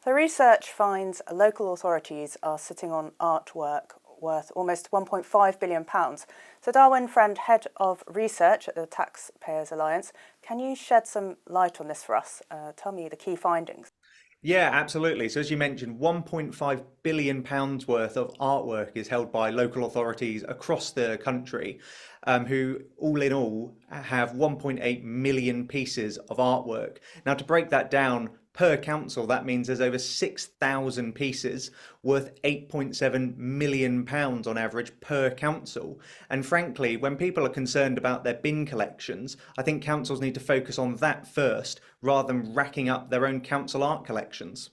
The research finds local authorities are sitting on artwork worth almost £1.5 billion. So Darwin Friend, Head of Research at the Taxpayers Alliance, can you shed some light on this for us? Tell me the key findings. Yeah, absolutely. So as you mentioned, £1.5 billion worth of artwork is held by local authorities across the country, who all in all have 1.8 million pieces of artwork. Now, to break that down per council, that means there's over 6,000 pieces worth £8.7 million on average per council. And frankly, when people are concerned about their bin collections, I think councils need to focus on that first rather than racking up their own council art collections.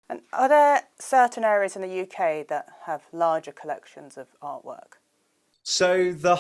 And are there certain areas in the UK that have larger collections of artwork? So the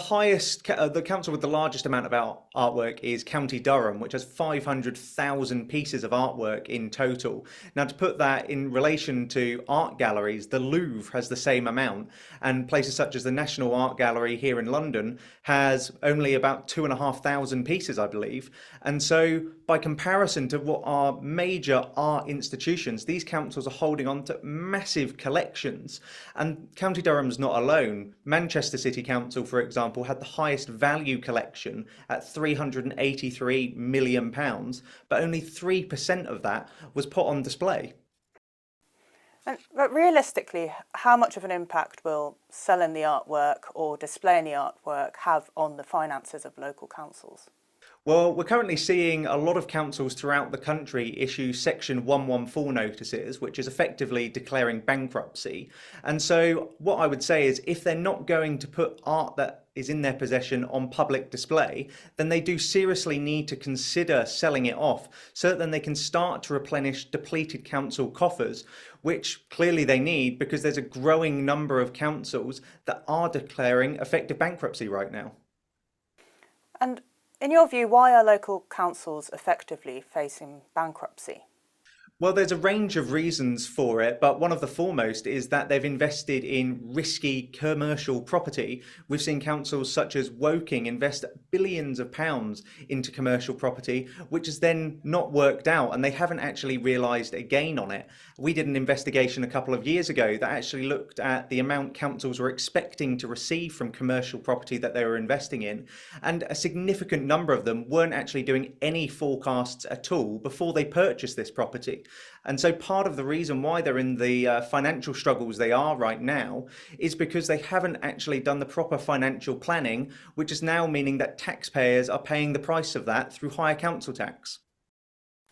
council with the largest amount of artwork is County Durham, which has 500,000 pieces of artwork in total. Now, to put that in relation to art galleries, the Louvre has the same amount, and places such as the National Art Gallery here in London has only about 2,500 pieces, I believe. And so, by comparison to what are major art institutions, these councils are holding on to massive collections. And County Durham's not alone. Manchester City Council, for example, had the highest value collection at £383 million, but only 3% of that was put on display. But realistically, how much of an impact will selling the artwork or displaying the artwork have on the finances of local councils? Well, we're currently seeing a lot of councils throughout the country issue Section 114 notices, which is effectively declaring bankruptcy. And so what I would say is if they're not going to put art that is in their possession on public display, then they do seriously need to consider selling it off so that then they can start to replenish depleted council coffers, which clearly they need because there's a growing number of councils that are declaring effective bankruptcy right now. And in your view, why are local councils effectively facing bankruptcy? Well, there's a range of reasons for it, but one of the foremost is that they've invested in risky commercial property. We've seen councils such as Woking invest billions of pounds into commercial property, which has then not worked out, and they haven't actually realised a gain on it. We did an investigation a couple of years ago that actually looked at the amount councils were expecting to receive from commercial property that they were investing in, and a significant number of them weren't actually doing any forecasts at all before they purchased this property. And so part of the reason why they're in the financial struggles they are right now is because they haven't actually done the proper financial planning, which is now meaning that taxpayers are paying the price of that through higher council tax.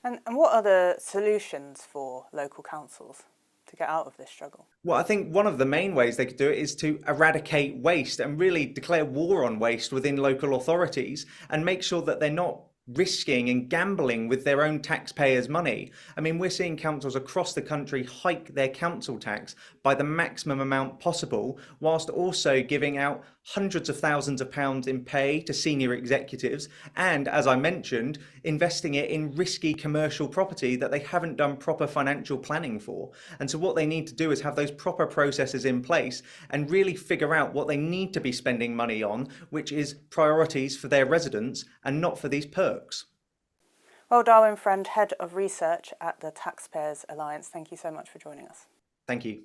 And what are the solutions for local councils to get out of this struggle? Well, I think one of the main ways they could do it is to eradicate waste and really declare war on waste within local authorities and make sure that they're not risking and gambling with their own taxpayers' money. I mean, we're seeing councils across the country hike their council tax by the maximum amount possible, whilst also giving out hundreds of thousands of pounds in pay to senior executives, and, as I mentioned, investing it in risky commercial property that they haven't done proper financial planning for. And so what they need to do is have those proper processes in place and really figure out what they need to be spending money on, which is priorities for their residents and not for these perks. Well, Darwin Friend, Head of Research at the Taxpayers Alliance, thank you so much for joining us. Thank you.